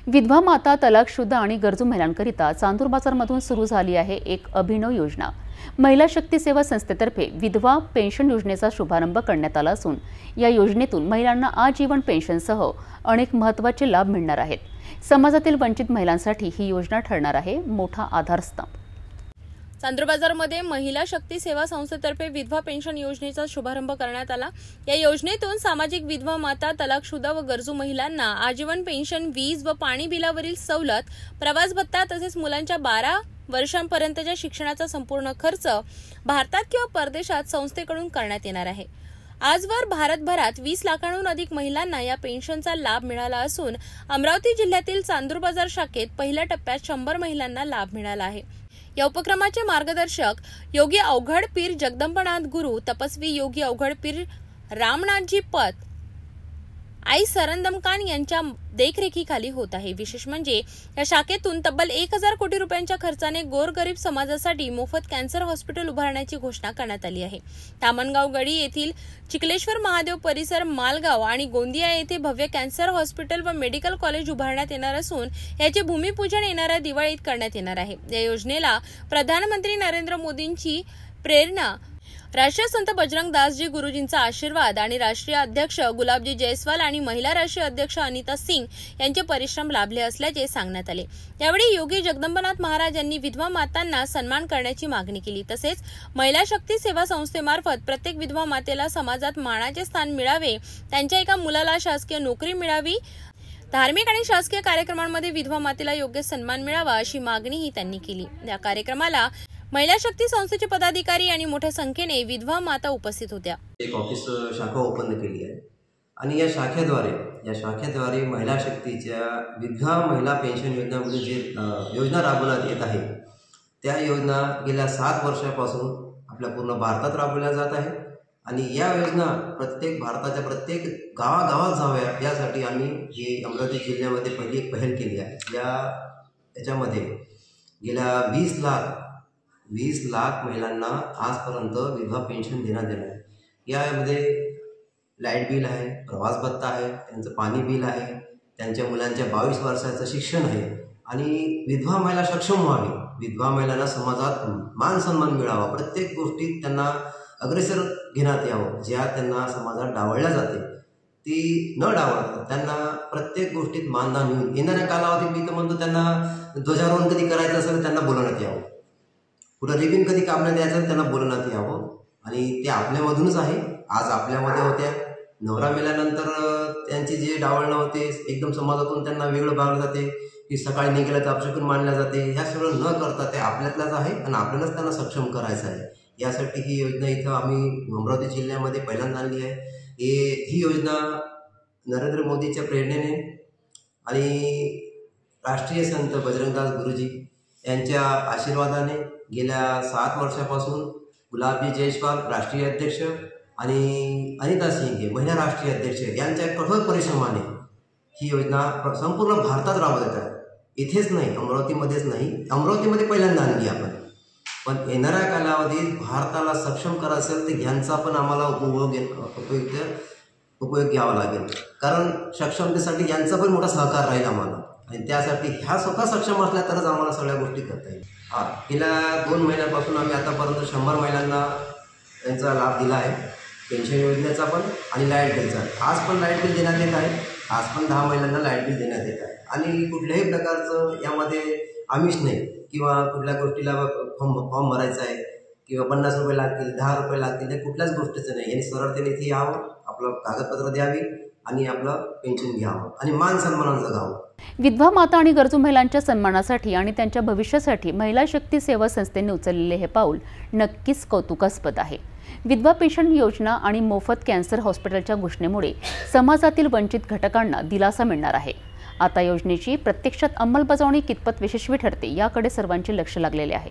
विधवा माता, तलाकशुदा आणि गरजू महिलांकरिता चांदूर बाजारमधून सुरू झाली आहे एक अभिनव योजना। महिला शक्ती सेवा संस्थेतर्फे विधवा पेन्शन योजनेचा शुभारंभ करण्यात आला असून या योजनेतून महिलांना आजीवन पेन्शनसह अनेक महत्त्वाचे लाभ मिळणार आहेत। समाजातील वंचित महिलांसाठी ही योजना ठरणार आहे मोठा आधारस्तंभ। चांदूर बाजारमध्ये महिला शक्ती सेवा संस्थेतर्फे विधवा पेन्शन योजनेचा शुभारंभ करण्यात आला। या योजनेतून सामाजिक विधवा माता, तलाकशुदा व गरजू महिलांना आजीवन पेन्शन, वीज व पाणी बिलावरील सवलत, प्रवास भत्ता तसेच मुलांच्या 12 वर्षांपर्यंतच्या शिक्षणाचा संपूर्ण खर्च भारतात किंवा परदेशात संस्थेकडून करण्यात येणार आहे। आजवर भारतभरात 20 लाखांहून अधिक महिलांना या पेन्शनचा लाभ मिळाला असून अमरावती जिल्ह्यातील चांदूर बाजार शाखेत पहिल्या टप्प्यात 100 महिलांना लाभ मिळाला आहे। या उपक्रमाचे मार्गदर्शक योगी अवघड पीर जगदंबनाथ गुरु, तपस्वी योगी अवघड पीर रामनाथजी पत, आई सरंदमकान यांच्या देखरेखीखाली होत आहे। विशेष म्हणजे या शाखेतून तब्बल 1000 कोटी रुपयांच्या खर्चाने गोरगरीब समाजासाठी मोफत कॅन्सर हॉस्पिटल उभारण्याची घोषणा करण्यात आली आहे। तामणगाव गडी येथील चिखलेश्वर महादेव परिसर, मालगाव आणि गोंदिया येथे भव्य कॅन्सर हॉस्पिटल व मेडिकल कॉलेज उभारण्यात येणार असून याचे भूमिपूजन येणाऱ्या दिवाळीत करण्यात येणार आहे। या योजनेला प्रधानमंत्री नरेंद्र मोदींची प्रेरणा, राष्ट्रीय संत बजरंगदासजी गुरुजींचा आशीर्वाद आणि राष्ट्रीय अध्यक्ष गुलाबजी जयस्वाल आणि महिला राष्ट्रीय अध्यक्ष अनिता सिंग यांचे परिश्रम लाभले असल्याचे सांगण्यात आले। यावेळी योगी जगदंबनाथ महाराज यांनी विधवा मातांना सन्मान करण्याची मागणी केली। तसेच महिला शक्ती सेवा संस्थेमार्फत प्रत्येक विधवा मातेला समाजात मानाचे स्थान मिळावे, त्यांच्या एका मुलाला शासकीय नोकरी मिळावी, धार्मिक आणि शासकीय कार्यक्रमांमध्ये विधवा मातेला योग्य सन्मान मिळावा अशी मागणीही त्यांनी केली। या कार्यक्रमाला महिला शक्ती संस्थेचे पदाधिकारी आणि मोठ्या संख्येने विधवा माता उपस्थित होत्या। एक ऑफिस शाखा ओपन केली आहे आणि या शाखेद्वारे महिला शक्तीच्या विधवा महिला पेन्शन योजनेमध्ये जे योजना राबवण्यात येत आहे त्या योजना गेल्या 7 वर्षापासून आपल्या पूर्ण भारतात राबवल्या जात आहे आणि या योजना भारताच्या प्रत्येक गावागावात जाव्या यासाठी आम्ही ही अमरावती जिल्ह्यामध्ये पहिली एक पहल केली आहे। याच्यामध्ये गेल्या 20 लाख महिलांना आजपर्यंत विधवा पेन्शन देण्यात येणार आहे। यामध्ये लाईट बिल आहे, प्रवास भत्ता आहे, त्यांचं पाणी बिल आहे, त्यांच्या मुलांच्या 22 वर्षाचं शिक्षण आहे आणि विधवा महिला सक्षम व्हावी, विधवा महिलांना समाजात मान सन्मान मिळावा, प्रत्येक गोष्टीत त्यांना अग्रेसर घेण्यात यावं। ज्या त्यांना समाजात डावळल्या जाते ती न डावळता त्यांना प्रत्येक गोष्टीत मानधन मिळून येणाऱ्या कालावधीत मी तर म्हणतो त्यांना ध्वजारोहण कधी करायचं असेल त्यांना बोलवण्यात यावं, पुढं रिबिन कधी कापण्यात यायचं त्यांना बोलवण्यात यावं आणि ते आपल्यामधूनच आहे। आज आपल्यामध्ये होत्या, नवरा मेल्यानंतर त्यांची जे डावळणं होते एकदम समाजातून त्यांना वेगळं पाळलं जाते की सकाळी निघालं तर अपशकुन मानल्या जाते। ह्या सगळं न करता ते आपल्यातलाच आहे आणि आपल्यालाच त्यांना सक्षम करायचं आहे। यासाठी ही योजना इथं आम्ही अमरावती जिल्ह्यामध्ये पहिल्यांदा आणली आहे। ही योजना नरेंद्र मोदीच्या प्रेरणेने आणि राष्ट्रीय संत बजरंगदास गुरुजी यांच्या आशीर्वादाने गेल्या 7 वर्षापासून गुलाबजी जयस्वाल राष्ट्रीय अध्यक्ष आणि अनिता सिंग महिला राष्ट्रीय अध्यक्ष यांच्या कठोर परिश्रमाने ही योजना संपूर्ण भारतात राबवत आहे। इथेच नाही, अमरावतीमध्येच नाही, अमरावतीमध्ये पहिल्यांदा आणली आपण, पण येणाऱ्या कालावधीत भारताला सक्षम करायचं असेल तर यांचा पण आम्हाला उपयोग घ्यावा लागेल, कारण सक्षमतेसाठी यांचा पण मोठा सहकार राहील आम्हाला आणि त्यासाठी ह्या स्वतः सक्षम असल्या तरच आम्हाला सगळ्या गोष्टी करता येईल। गेल्या 2 महिन्यापासून आम्ही आतापर्यंत 100 महिलांना यांचा लाभ दिला आहे, पेन्शन योजनेचा पण आणि लाईट बिलचा। आज पण लाईट बिल देण्यात येत आहे, आज पण 10 महिलांना लाईट बिल देण्यात येत आहे आणि कुठल्याही प्रकारचं यामध्ये आमिष नाही किंवा कुठल्या गोष्टीला फॉर्म भरायचा आहे किंवा 50 रुपये लागतील, 10 रुपये लागतील, हे कुठल्याच गोष्टीचं नाही। यांनी सरळतेने इथे यावं, आपलं कागदपत्र द्यावी आणि आपलं पेन्शन घ्यावं आणि मान सन्मानानं जगावं। विधवा माता आणि गरजू महिलांच्या सन्मानासाठी आणि त्यांच्या भविष्यासाठी महिला शक्ती सेवा संस्थेने उचललेले हे पाऊल नक्कीच कौतुकास्पद आहे। विधवा पेन्शन योजना आणि मोफत कॅन्सर हॉस्पिटलच्या घोषणेमुळे समाजातील वंचित घटकांना दिलासा मिळणार आहे। आता योजनेची प्रत्यक्षात अंमलबजावणी कितपत यशस्वी ठरते याकडे सर्वांचे लक्ष लागलेले आहे।